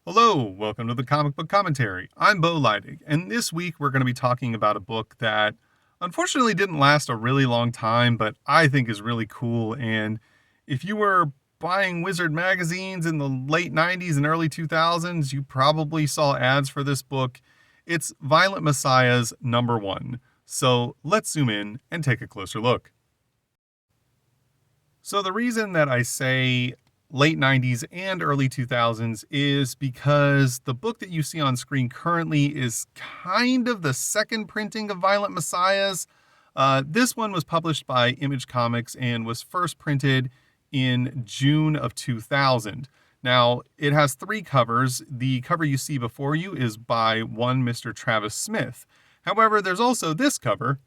Hello, welcome to the Comic Book Commentary. I'm Bo Leidig, and this week we're going to be talking about a book that unfortunately didn't last a really long time, but I think is really cool. And if you were buying Wizard magazines in the late 90s and early 2000s, you probably saw ads for this book. It's Violent Messiah's #1. So let's zoom in and take a closer look. So the reason that I say late 90s and early 2000s is because the book that you see on screen currently is kind of the second printing of Violent Messiahs. This one was published by Image Comics and was first printed in June of 2000. Now, it has 3 covers. The cover you see before you is by one Mr. Travis Smith. However, there's also this cover.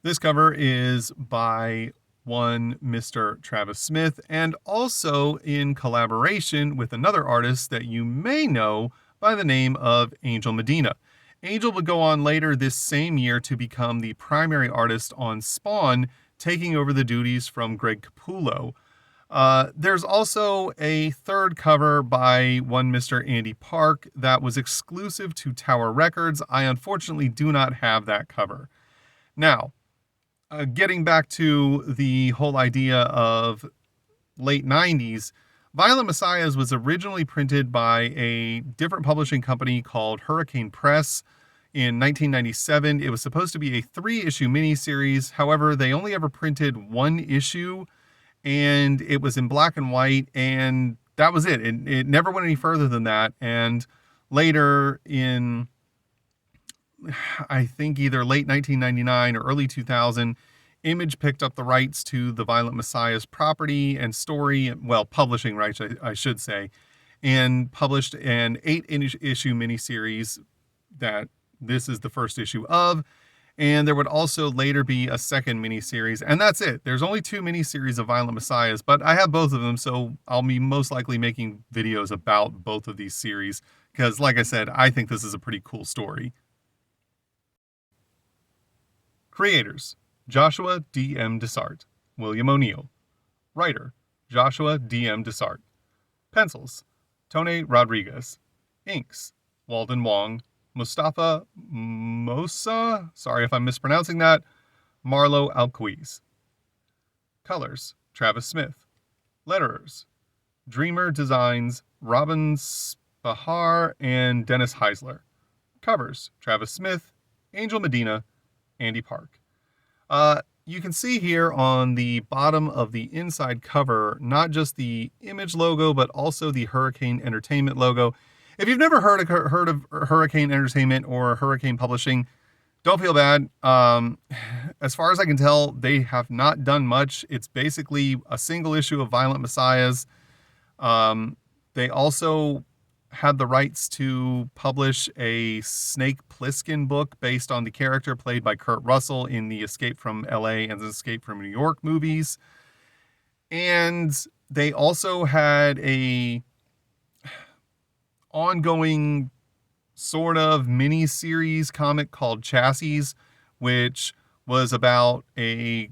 This cover is by one Mr. Travis Smith, and also in collaboration with another artist that you may know by the name of Angel Medina. Angel would go on later this same year to become the primary artist on Spawn, taking over the duties from Greg Capullo. There's also a third cover by one Mr. Andy Park that was exclusive to Tower Records. I unfortunately do not have that cover. Now, getting back to the whole idea of late 90s, Violent Messiahs was originally printed by a different publishing company called Hurricane Press in 1997. It was supposed to be a 3-issue miniseries. However, they only ever printed 1 issue, and it was in black and white, and that was it. It never went any further than that. And later in, I think, either late 1999 or early 2000, Image picked up the rights to the Violent Messiah's property and story, well, publishing rights, I should say, and published an 8-issue miniseries that this is the first issue of. And there would also later be a second miniseries, and that's it. There's only 2 miniseries of Violent Messiahs, but I have both of them, so I'll be most likely making videos about both of these series, because like I said, I think this is a pretty cool story. Creators: Joshua D.M. Dessart, William O'Neill. Writer: Joshua D.M. Dessart. Pencils: Tone Rodriguez. Inks: Walden Wong, Mustafa Mosa, sorry if I'm mispronouncing that, Marlo Alquiz. Colors: Travis Smith. Letterers: Dreamer Designs, Robin Spahar, and Dennis Heisler. Covers: Travis Smith, Angel Medina, Andy Park. You can see here on the bottom of the inside cover, not just the Image logo, but also the Hurricane Entertainment logo. If you've never heard of Hurricane Entertainment or Hurricane Publishing, don't feel bad. As far as I can tell, they have not done much. It's basically a single issue of Violent Messiahs. They also had the rights to publish a Snake Plissken book based on the character played by Kurt Russell in the Escape from LA and the Escape from New York movies. And they also had a ongoing sort of mini-series comic called Chassis, which was about a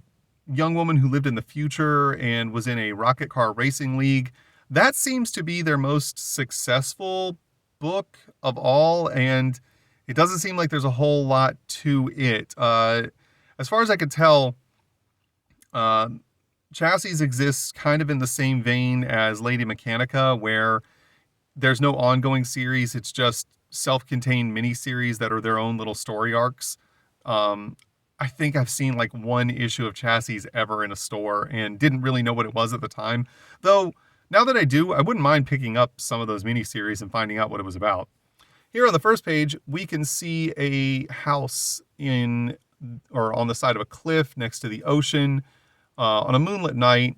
young woman who lived in the future and was in a rocket car racing league. That seems to be their most successful book of all, and it doesn't seem like there's a whole lot to it. As far as I could tell, Chassis exists kind of in the same vein as Lady Mechanica, where there's no ongoing series. It's just self-contained miniseries that are their own little story arcs. I think I've seen like 1 issue of Chassis ever in a store and didn't really know what it was at the time. Though, now that I do, I wouldn't mind picking up some of those miniseries and finding out what it was about. Here on the first page, we can see a house on the side of a cliff next to the ocean on a moonlit night,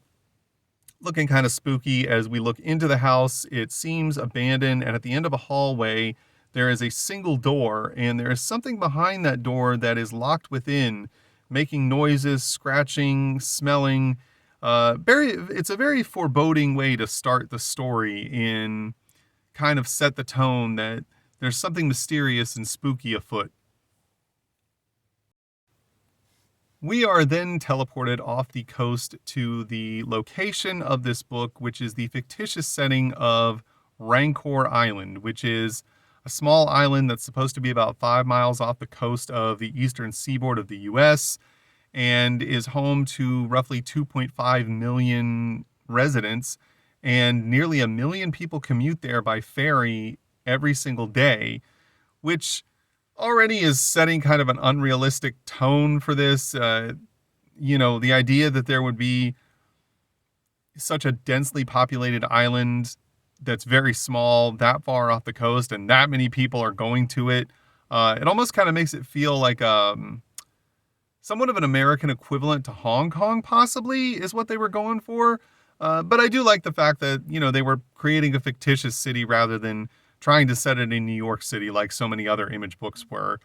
looking kind of spooky. As we look into the house, it seems abandoned, and at the end of a hallway, there is a single door, and there is something behind that door that is locked within, making noises, scratching, smelling. It's a very foreboding way to start the story and kind of set the tone that there's something mysterious and spooky afoot. We are then teleported off the coast to the location of this book, which is the fictitious setting of Rancor Island, which is a small island that's supposed to be about 5 miles off the coast of the eastern seaboard of the US and is home to roughly 2.5 million residents, and nearly a million people commute there by ferry every single day, which already is setting kind of an unrealistic tone for this. The idea that there would be such a densely populated island that's very small, that far off the coast, and that many people are going to it. It almost kind of makes it feel like somewhat of an American equivalent to Hong Kong, possibly, is what they were going for. But I do like the fact that, they were creating a fictitious city rather than trying to set it in New York City like so many other image books were.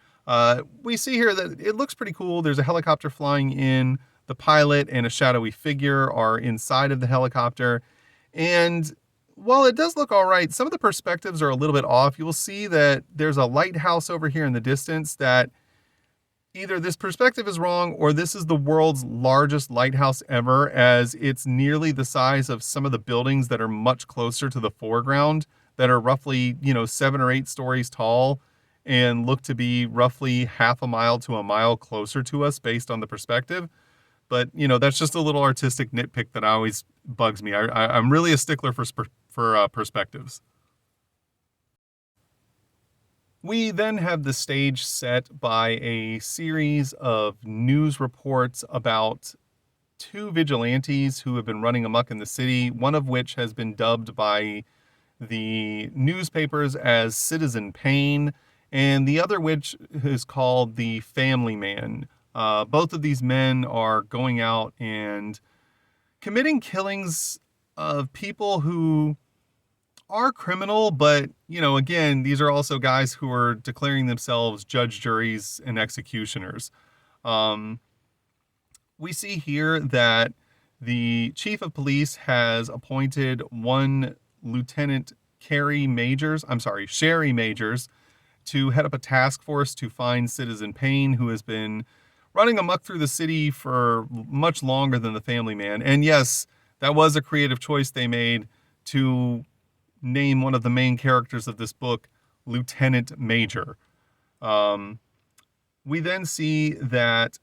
We see here that it looks pretty cool. There's a helicopter flying in. The pilot and a shadowy figure are inside of the helicopter. And while it does look all right, some of the perspectives are a little bit off. You will see that there's a lighthouse over here in the distance that either this perspective is wrong or this is the world's largest lighthouse ever, as it's nearly the size of some of the buildings that are much closer to the foreground that are roughly, 7 or 8 stories tall and look to be roughly half a mile to a mile closer to us based on the perspective. But, that's just a little artistic nitpick that always bugs me. I'm really a stickler for perspectives. We then have the stage set by a series of news reports about 2 vigilantes who have been running amok in the city, one of which has been dubbed by the newspapers as Citizen Payne, and the other which is called the Family Man. Both of these men are going out and committing killings of people who are criminal, but, again, these are also guys who are declaring themselves judge, juries, and executioners. We see here that the chief of police has appointed one Lieutenant Sherry Majors, to head up a task force to find Citizen Payne, who has been running amok through the city for much longer than the Family Man. And yes, that was a creative choice they made to name one of the main characters of this book Lieutenant Major. We then see that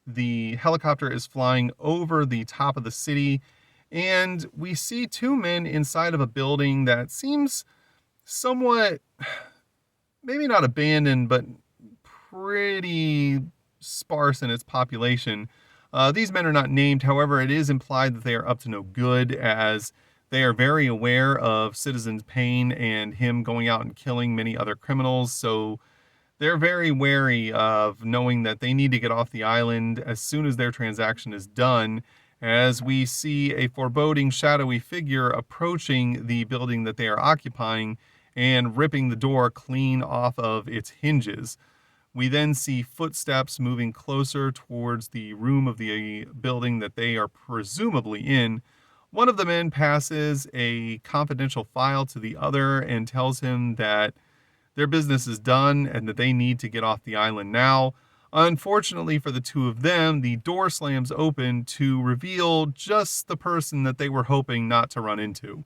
the helicopter is flying over the top of the city, and we see 2 men inside of a building that seems somewhat, maybe not abandoned, but pretty sparse in its population. These men are not named. However, it is implied that they are up to no good, as they are very aware of Citizen Payne and him going out and killing many other criminals. So they're very wary of knowing that they need to get off the island as soon as their transaction is done, as we see a foreboding shadowy figure approaching the building that they are occupying and ripping the door clean off of its hinges. We then see footsteps moving closer towards the room of the building that they are presumably in. One of the men passes a confidential file to the other and tells him that their business is done and that they need to get off the island now. Unfortunately for the 2 of them, the door slams open to reveal just the person that they were hoping not to run into.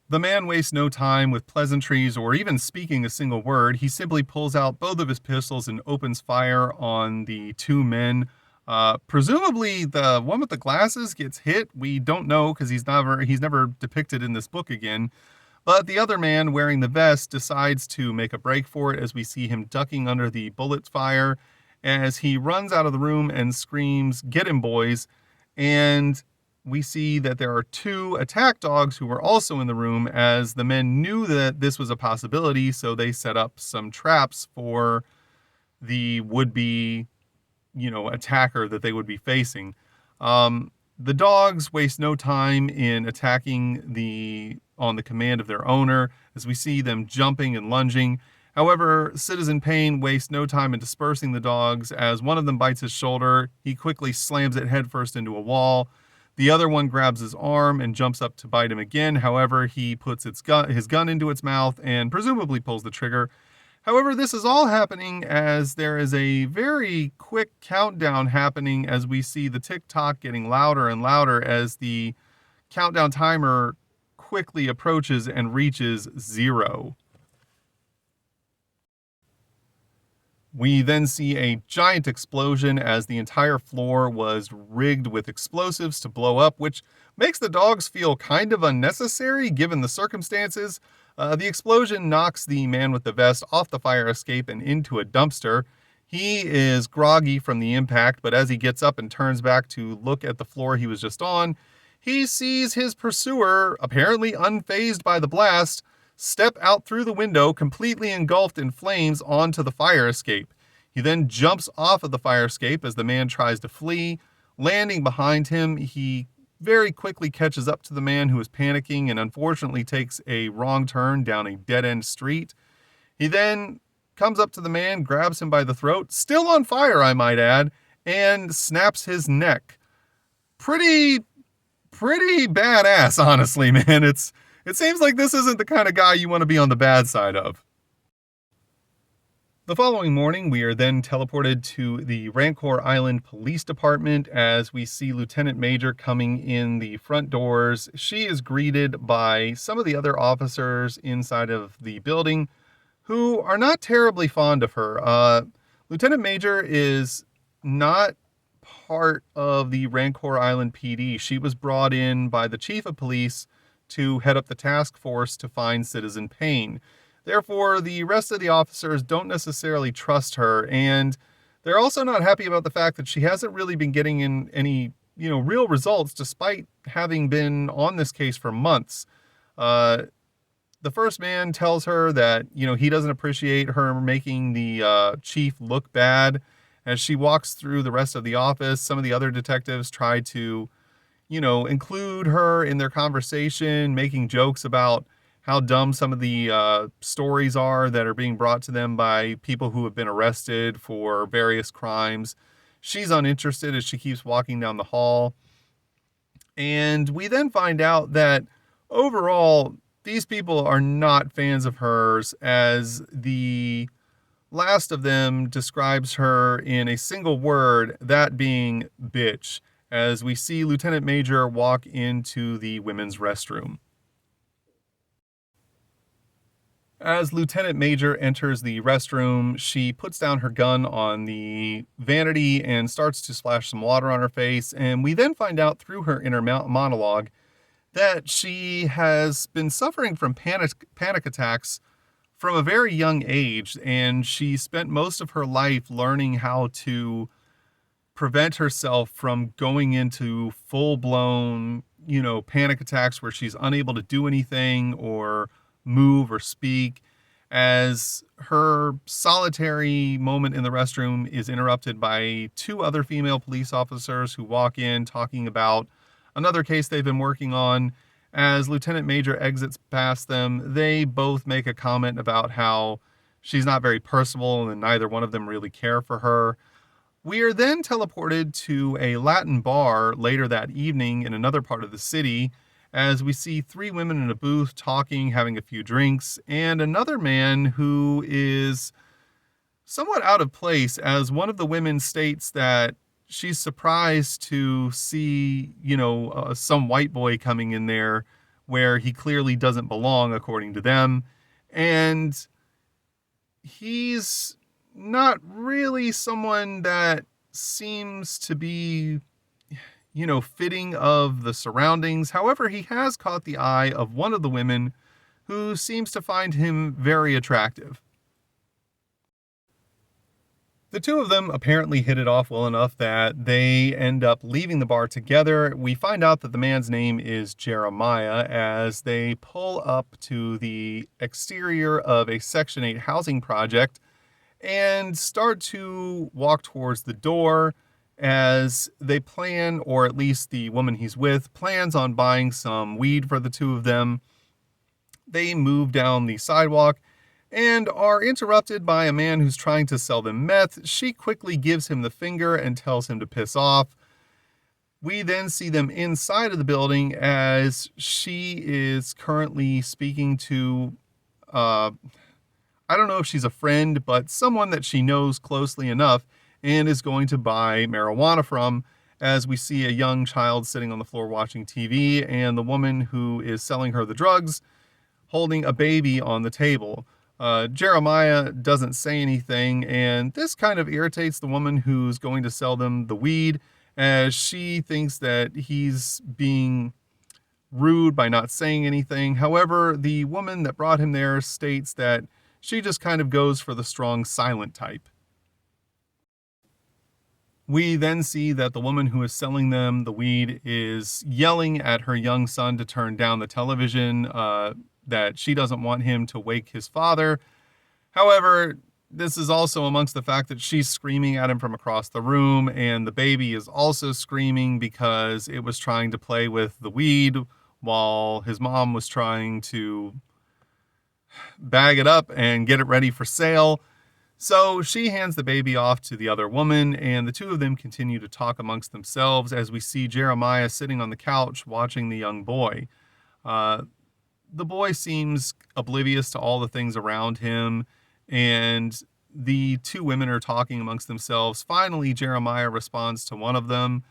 The man wastes no time with pleasantries or even speaking a single word. He simply pulls out both of his pistols and opens fire on the 2 men. Presumably the one with the glasses gets hit. We don't know because he's never depicted in this book again. But the other man wearing the vest decides to make a break for it, as we see him ducking under the bullet fire as he runs out of the room and screams, "Get him, boys." And we see that there are 2 attack dogs who were also in the room, as the men knew that this was a possibility, so they set up some traps for the would-be, attacker that they would be facing. The dogs waste no time in attacking on the command of their owner, as we see them jumping and lunging. However, Citizen Payne wastes no time in dispersing the dogs, as one of them bites his shoulder. He quickly slams it headfirst into a wall. The other one grabs his arm and jumps up to bite him again. However, he puts his gun into its mouth and presumably pulls the trigger. However, this is all happening as there is a very quick countdown happening, as we see the tick-tock getting louder and louder as the countdown timer quickly approaches and reaches 0. We then see a giant explosion as the entire floor was rigged with explosives to blow up, which makes the dogs feel kind of unnecessary given the circumstances. The explosion knocks the man with the vest off the fire escape and into a dumpster. He is groggy from the impact, but as he gets up and turns back to look at the floor he was just on, he sees his pursuer, apparently unfazed by the blast, step out through the window, completely engulfed in flames, onto the fire escape. He then jumps off of the fire escape as the man tries to flee. Landing behind him, he very quickly catches up to the man who is panicking and unfortunately takes a wrong turn down a dead-end street. He then comes up to the man, grabs him by the throat, still on fire, I might add, and snaps his neck. Pretty badass, honestly, man. It seems like this isn't the kind of guy you want to be on the bad side of. The following morning, we are then teleported to the Rancor Island Police Department as we see Lieutenant Major coming in the front doors. She is greeted by some of the other officers inside of the building who are not terribly fond of her. Lieutenant Major is not part of the Rancor Island PD. She was brought in by the Chief of Police to head up the task force to find Citizen Payne. Therefore, the rest of the officers don't necessarily trust her, and they're also not happy about the fact that she hasn't really been getting in any, real results despite having been on this case for months. The first man tells her that, he doesn't appreciate her making the chief look bad. As she walks through the rest of the office, some of the other detectives try to, include her in their conversation, making jokes about how dumb some of the stories are that are being brought to them by people who have been arrested for various crimes. She's uninterested as she keeps walking down the hall. And we then find out that overall, these people are not fans of hers, as the last of them describes her in a single word, that being bitch, as we see Lieutenant Major walk into the women's restroom. As Lieutenant Major enters the restroom, she puts down her gun on the vanity and starts to splash some water on her face, and we then find out through her inner monologue that she has been suffering from panic attacks from a very young age, and she spent most of her life learning how to prevent herself from going into full-blown, panic attacks where she's unable to do anything or move or speak, as her solitary moment in the restroom is interrupted by 2 other female police officers who walk in talking about another case they've been working on. As Lieutenant Major exits past them, they both make a comment about how she's not very personable and neither one of them really care for her. We are then teleported to a Latin bar later that evening in another part of the city, as we see 3 women in a booth talking, having a few drinks, and another man who is somewhat out of place, as one of the women states that she's surprised to see, some white boy coming in there where he clearly doesn't belong, according to them. And he's not really someone that seems to be, fitting of the surroundings. However, he has caught the eye of one of the women who seems to find him very attractive. The 2 of them apparently hit it off well enough that they end up leaving the bar together. We find out that the man's name is Jeremiah as they pull up to the exterior of a Section 8 housing project and start to walk towards the door, as they plan, or at least the woman he's with, plans on buying some weed for the 2 of them. They move down the sidewalk and are interrupted by a man who's trying to sell them meth. She quickly gives him the finger and tells him to piss off. We then see them inside of the building as she is currently speaking to, I don't know if she's a friend, but someone that she knows closely enough and is going to buy marijuana from, as we see a young child sitting on the floor watching TV, and the woman who is selling her the drugs holding a baby on the table. Jeremiah doesn't say anything, and this kind of irritates the woman who's going to sell them the weed, as she thinks that he's being rude by not saying anything. However, the woman that brought him there states that she just kind of goes for the strong silent type. We then see that the woman who is selling them the weed is yelling at her young son to turn down the television, that she doesn't want him to wake his father. However, this is also amongst the fact that she's screaming at him from across the room, and the baby is also screaming because it was trying to play with the weed while his mom was trying to bag it up and get it ready for sale. So she hands the baby off to the other woman, and the two of them continue to talk amongst themselves as we see Jeremiah sitting on the couch watching the young boy. The boy seems oblivious to all the things around him, and the two women are talking amongst themselves. Finally, Jeremiah responds to one of them.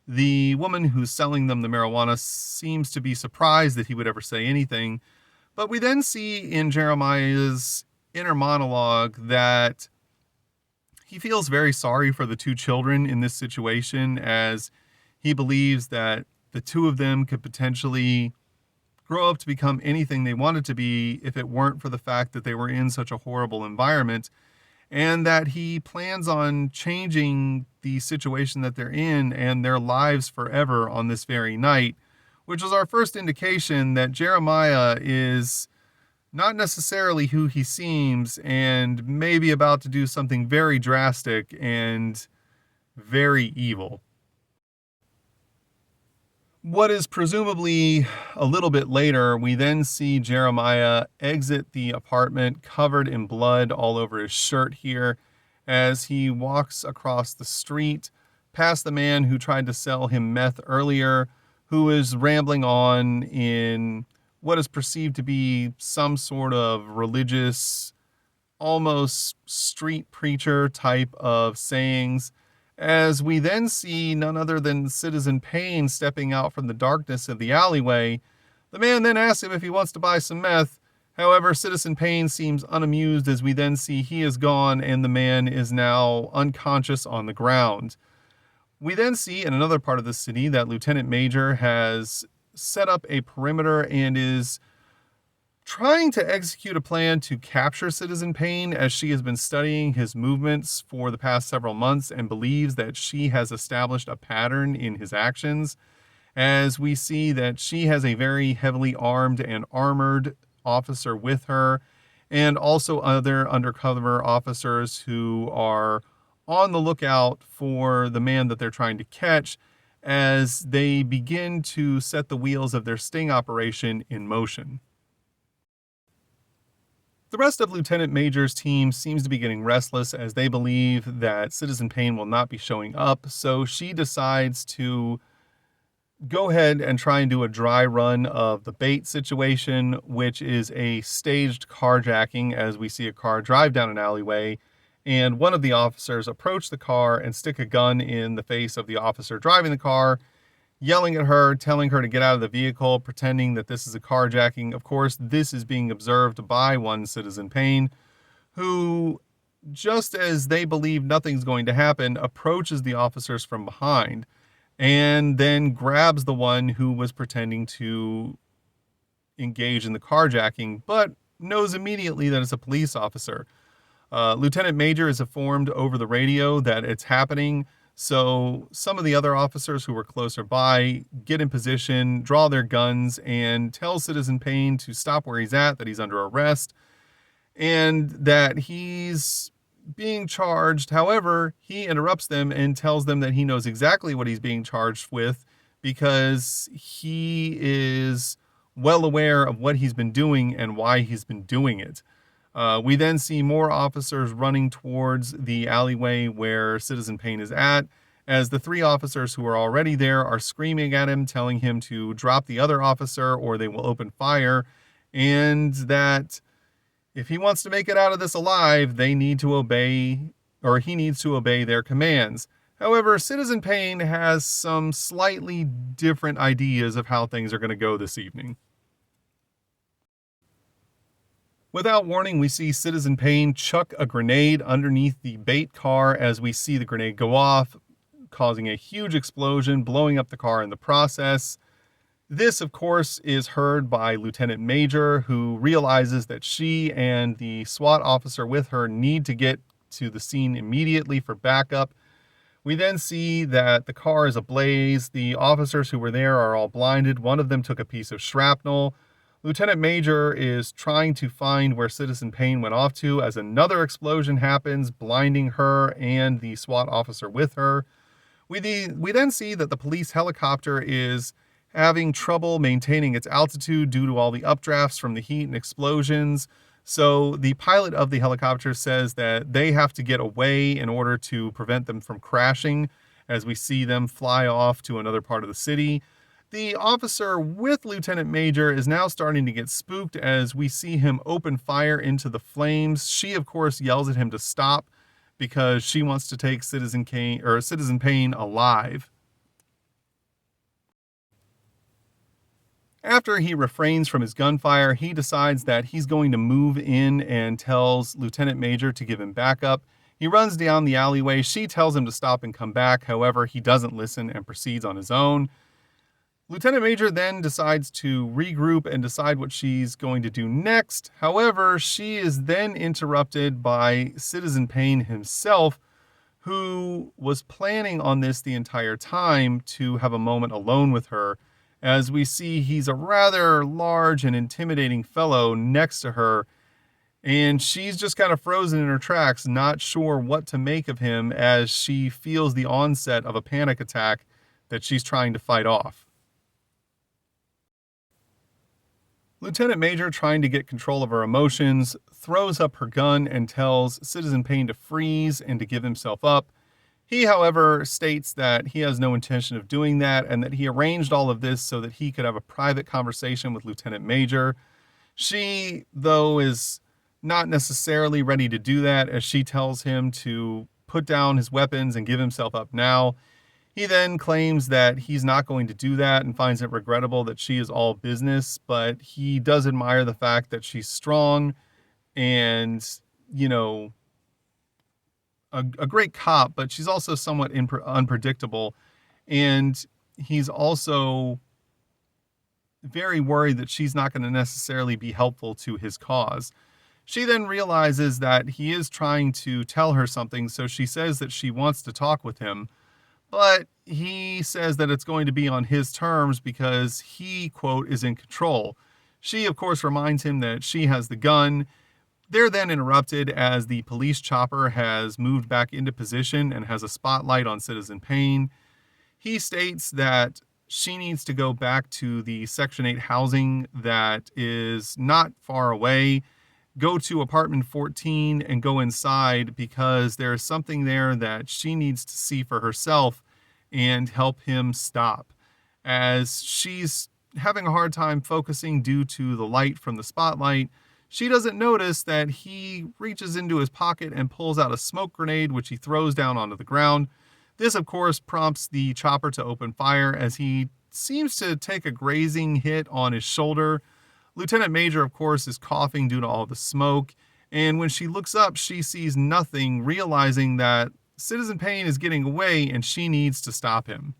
The woman who's selling them the marijuana seems to be surprised that he would ever say anything, but we then see in Jeremiah's inner monologue that he feels very sorry for the two children in this situation, as he believes that the two of them could potentially grow up to become anything they wanted to be if it weren't for the fact that they were in such a horrible environment, and that he plans on changing the situation that they're in and their lives forever on this very night, which is our first indication that Jeremiah is not necessarily who he seems, and maybe about to do something very drastic and very evil. What is presumably a little bit later, we then see Jeremiah exit the apartment covered in blood all over his shirt here as he walks across the street past the man who tried to sell him meth earlier, who is rambling on in what is perceived to be some sort of religious, almost street preacher type of sayings, as we then see none other than Citizen Payne stepping out from the darkness of the alleyway. The man then asks him if he wants to buy some meth. However, Citizen Payne seems unamused as we then see he is gone and the man is now unconscious on the ground. We then see in another part of the city that Lieutenant Major has set up a perimeter and is trying to execute a plan to capture Citizen Payne, as she has been studying his movements for the past several months and believes that she has established a pattern in his actions, as we see that she has a very heavily armed and armored officer with her, and also other undercover officers who are on the lookout for the man that they're trying to catch, as they begin to set the wheels of their sting operation in motion. The rest of Lieutenant Major's team seems to be getting restless as they believe that Citizen Payne will not be showing up, so she decides to go ahead and try and do a dry run of the bait situation, which is a staged carjacking, as we see a car drive down an alleyway, and one of the officers approach the car and stick a gun in the face of the officer driving the car, yelling at her, telling her to get out of the vehicle, pretending that this is a carjacking. Of course, this is being observed by one Citizen Payne, who, just as they believe nothing's going to happen, approaches the officers from behind and then grabs the one who was pretending to engage in the carjacking, but knows immediately that it's a police officer. Lieutenant Major is informed over the radio that it's happening, so some of the other officers who were closer by get in position, draw their guns, and tell Citizen Payne to stop where he's at, that he's under arrest, and that he's being charged. However, he interrupts them and tells them that he knows exactly what he's being charged with because he is well aware of what he's been doing and why he's been doing it. We then see more officers running towards the alleyway where Citizen Payne is at, as the three officers who are already there are screaming at him, telling him to drop the other officer or they will open fire, and that if he wants to make it out of this alive, they need to obey, or he needs to obey their commands. However, Citizen Payne has some slightly different ideas of how things are going to go this evening. Without warning, we see Citizen Payne chuck a grenade underneath the bait car as we see the grenade go off, causing a huge explosion, blowing up the car in the process. This, of course, is heard by Lieutenant Major, who realizes that she and the SWAT officer with her need to get to the scene immediately for backup. We then see that the car is ablaze. The officers who were there are all blinded. One of them took a piece of shrapnel. Lieutenant Major is trying to find where Citizen Payne went off to as another explosion happens, blinding her and the SWAT officer with her. We then see that the police helicopter is having trouble maintaining its altitude due to all the updrafts from the heat and explosions. So the pilot of the helicopter says that they have to get away in order to prevent them from crashing as we see them fly off to another part of the city. The officer with Lieutenant Major is now starting to get spooked as we see him open fire into the flames. She, of course, yells at him to stop because she wants to take Citizen Payne alive. After he refrains from his gunfire, he decides that he's going to move in and tells Lieutenant Major to give him backup. He runs down the alleyway. She tells him to stop and come back. However, he doesn't listen and proceeds on his own. Lieutenant Major then decides to regroup and decide what she's going to do next. However, she is then interrupted by Citizen Payne himself, who was planning on this the entire time to have a moment alone with her. As we see, he's a rather large and intimidating fellow next to her, and she's just kind of frozen in her tracks, not sure what to make of him as she feels the onset of a panic attack that she's trying to fight off. Lieutenant Major, trying to get control of her emotions, throws up her gun and tells Citizen Payne to freeze and to give himself up. He, however, states that he has no intention of doing that and that he arranged all of this so that he could have a private conversation with Lieutenant Major. She, though, is not necessarily ready to do that as she tells him to put down his weapons and give himself up now. He then claims that he's not going to do that and finds it regrettable that she is all business, but he does admire the fact that she's strong and, a great cop, but she's also somewhat unpredictable. And he's also very worried that she's not going to necessarily be helpful to his cause. She then realizes that he is trying to tell her something, so she says that she wants to talk with him. But he says that it's going to be on his terms because he, quote, is in control. She, of course, reminds him that she has the gun. They're then interrupted as the police chopper has moved back into position and has a spotlight on Citizen Payne. He states that she needs to go back to the Section 8 housing that is not far away, go to apartment 14 and go inside because there's something there that she needs to see for herself and help him stop. As she's having a hard time focusing due to the light from the spotlight, she doesn't notice that he reaches into his pocket and pulls out a smoke grenade, which he throws down onto the ground. This, of course, prompts the chopper to open fire as he seems to take a grazing hit on his shoulder. Lieutenant Major, of course, is coughing due to all the smoke, and when she looks up, she sees nothing, realizing that Citizen Payne is getting away and she needs to stop him.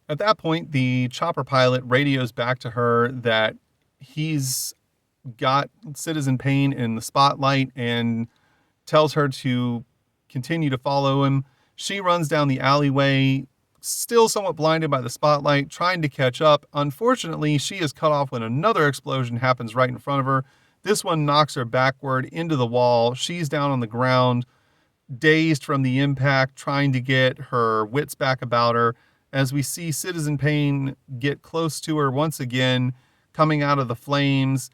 At that point, the chopper pilot radios back to her that he's got Citizen Payne in the spotlight and tells her to continue to follow him. She runs down the alleyway, still somewhat blinded by the spotlight, trying to catch up. Unfortunately, she is cut off when another explosion happens right in front of her. This one knocks her backward into the wall. She's down on the ground, dazed from the impact, trying to get her wits back about her, as we see Citizen Payne get close to her once again, coming out of the flames,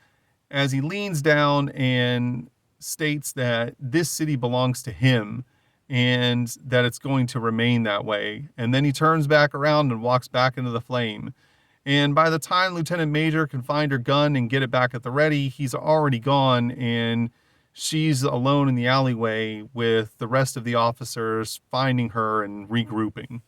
as he leans down and states that this city belongs to him and that it's going to remain that way. And then he turns back around and walks back into the flame. And by the time Lieutenant Major can find her gun and get it back at the ready, he's already gone, and she's alone in the alleyway with the rest of the officers, finding her and regrouping.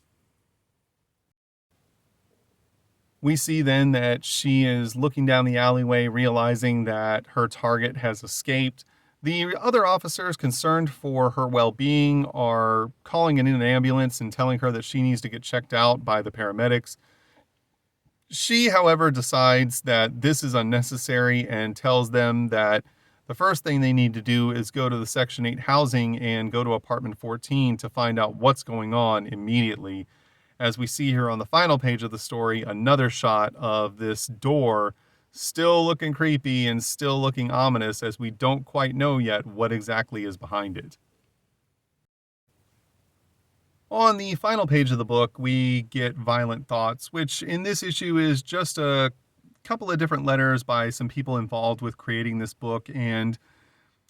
We see then that she is looking down the alleyway, realizing that her target has escaped. The other officers, concerned for her well being, are calling in an ambulance and telling her that she needs to get checked out by the paramedics. She, however, decides that this is unnecessary and tells them that the first thing they need to do is go to the Section 8 housing and go to apartment 14 to find out what's going on immediately. As we see here on the final page of the story, another shot of this door still looking creepy and still looking ominous, as we don't quite know yet what exactly is behind it. On the final page of the book, we get Violent Thoughts, which in this issue is just a couple of different letters by some people involved with creating this book, and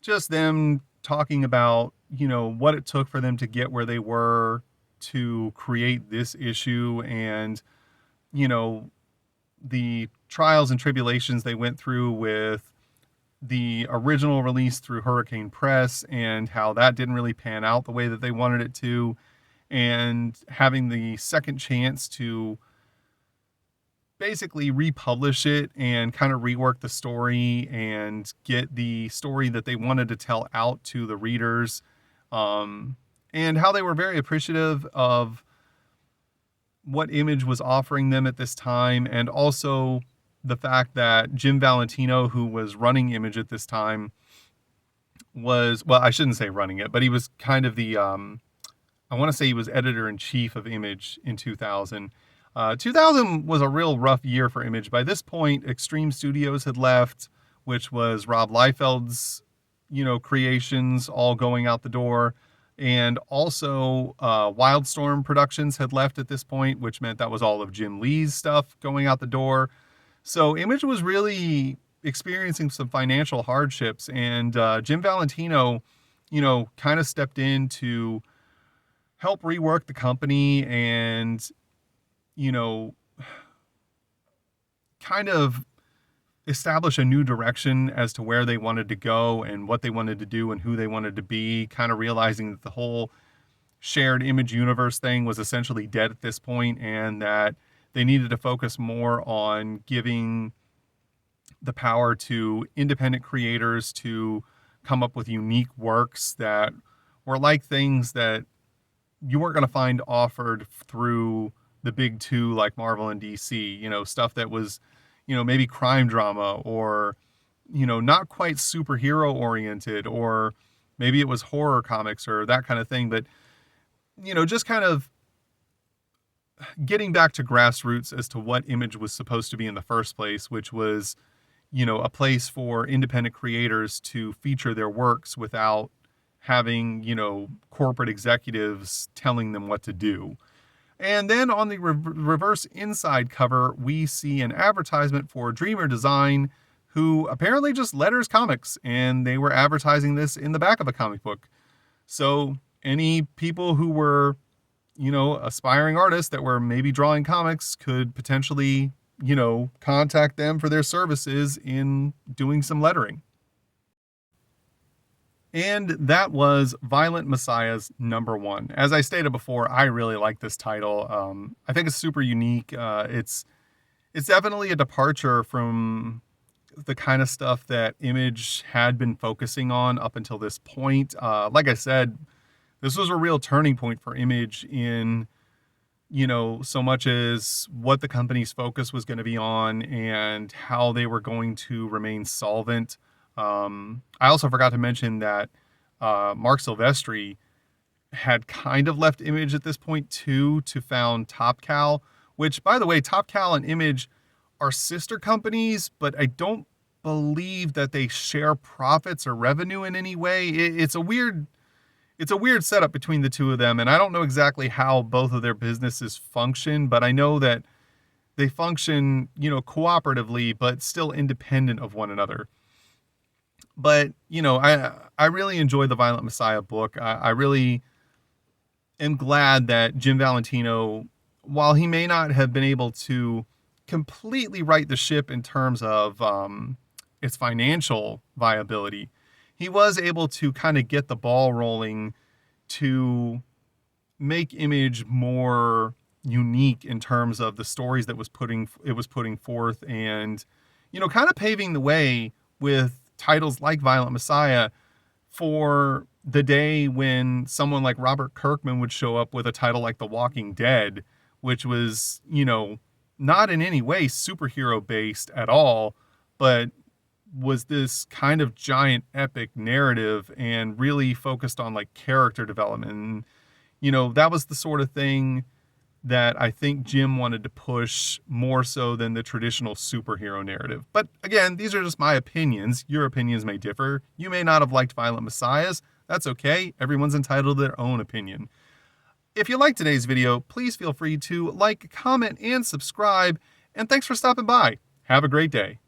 just them talking about, what it took for them to get where they were to create this issue, and, the trials and tribulations they went through with the original release through Hurricane Press, and how that didn't really pan out the way that they wanted it to, and having the second chance to basically republish it and kind of rework the story and get the story that they wanted to tell out to the readers, and how they were very appreciative of what Image was offering them at this time, and also the fact that Jim Valentino, who was running Image at this time, was, well, I shouldn't say running it, but he was kind of the I want to say he was editor-in-chief of Image in 2000. 2000 was a real rough year for Image. By this point, Extreme Studios had left, which was Rob Liefeld's, creations all going out the door. And also Wildstorm Productions had left at this point, which meant that was all of Jim Lee's stuff going out the door. So Image was really experiencing some financial hardships. And Jim Valentino, kind of stepped in to help rework the company and, kind of establish a new direction as to where they wanted to go and what they wanted to do and who they wanted to be, kind of realizing that the whole shared Image universe thing was essentially dead at this point, and that they needed to focus more on giving the power to independent creators to come up with unique works that were like things that you weren't going to find offered through the big two like Marvel and DC, stuff that was, maybe crime drama, or, not quite superhero oriented, or maybe it was horror comics or that kind of thing. But, just kind of getting back to grassroots as to what Image was supposed to be in the first place, which was, a place for independent creators to feature their works without having, corporate executives telling them what to do. And then on the reverse inside cover, we see an advertisement for Dreamer Design, who apparently just letters comics, and they were advertising this in the back of a comic book. So any people who were, aspiring artists that were maybe drawing comics could potentially, contact them for their services in doing some lettering. And that was Violent Messiah's #1. As I stated before, I really like this title. I think it's super unique. It's definitely a departure from the kind of stuff that Image had been focusing on up until this point. Like I said, this was a real turning point for Image in, so much as what the company's focus was going to be on and how they were going to remain solvent. I also forgot to mention that Mark Silvestri had kind of left Image at this point too, to found Top Cow, which, by the way, Top Cow and Image are sister companies, but I don't believe that they share profits or revenue in any way. It's a weird setup between the two of them, and I don't know exactly how both of their businesses function, but I know that they function, cooperatively, but still independent of one another. But, I really enjoyed the Violent Messiah book. I really am glad that Jim Valentino, while he may not have been able to completely right the ship in terms of its financial viability, he was able to kind of get the ball rolling to make Image more unique in terms of the stories that it was putting forth, and kind of paving the way with titles like Violent Messiah for the day when someone like Robert Kirkman would show up with a title like The Walking Dead, which was, not in any way superhero based at all, but was this kind of giant epic narrative and really focused on like character development. And, that was the sort of thing that I think Jim wanted to push more so than the traditional superhero narrative. But again, these are just my opinions. Your opinions may differ. You may not have liked Violent Messiahs. That's okay. Everyone's entitled to their own opinion. If you liked today's video, please feel free to like, comment, and subscribe. And thanks for stopping by. Have a great day.